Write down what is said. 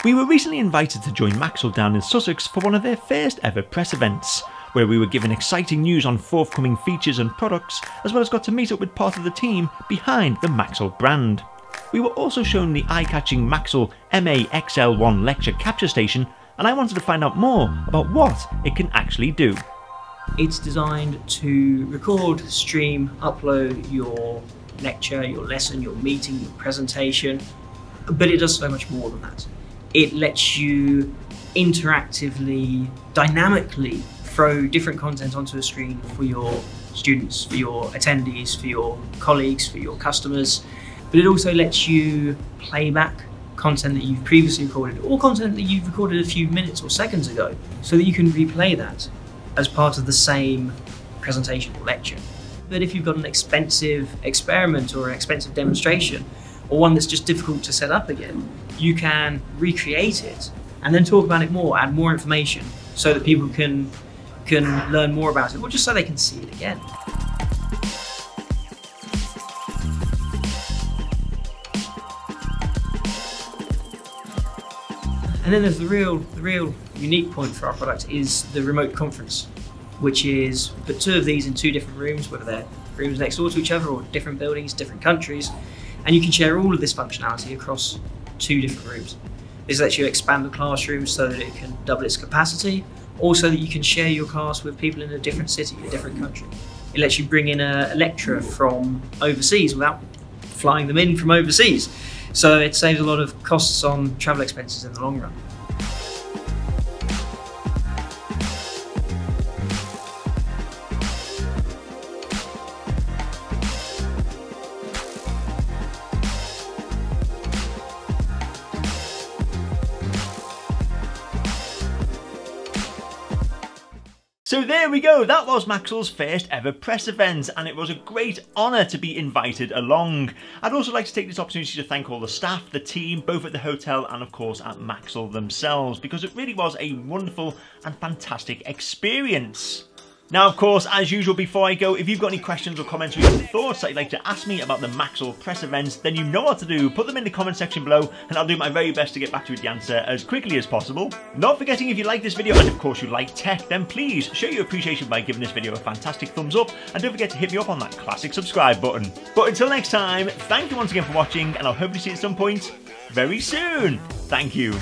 We were recently invited to join Maxell down in Sussex for one of their first ever press events, where we were given exciting news on forthcoming features and products, as well as got to meet up with part of the team behind the Maxell brand. We were also shown the eye-catching Maxell MA-XL1 Lecture Capture station, and I wanted to find out more about what it can actually do. It's designed to record, stream, upload your lecture, your lesson, your meeting, your presentation, but it does so much more than that. It lets you interactively, dynamically throw different content onto a screen for your students, for your attendees, for your colleagues, for your customers, but it also lets you play back content that you've previously recorded or content that you've recorded a few minutes or seconds ago so that you can replay that as part of the same presentation or lecture. But if you've got an expensive experiment or an expensive demonstration or one that's just difficult to set up again, you can recreate it and then talk about it more, add more information so that people can learn more about it, or just so they can see it again. And then there's the real unique point for our product is the remote conference, which is put two of these in two different rooms, whether they're rooms next door to each other or different buildings, different countries, and you can share all of this functionality across two different rooms. This lets you expand the classroom so that it can double its capacity, or so that you can share your class with people in a different city, a different country. It lets you bring in a lecturer from overseas without flying them in from overseas. So it saves a lot of costs on travel expenses in the long run. So there we go, that was Maxell's first ever press event, and it was a great honour to be invited along. I'd also like to take this opportunity to thank all the staff, the team, both at the hotel and of course at Maxell themselves, because it really was a wonderful and fantastic experience. Now, of course, as usual, before I go, if you've got any questions or comments or even thoughts that you'd like to ask me about the Maxell press events, then you know what to do. Put them in the comment section below, and I'll do my very best to get back to you with the answer as quickly as possible. Not forgetting, if you like this video, and of course you like tech, then please show your appreciation by giving this video a fantastic thumbs up, and don't forget to hit me up on that classic subscribe button. But until next time, thank you once again for watching, and I'll hopefully see you at some point very soon. Thank you.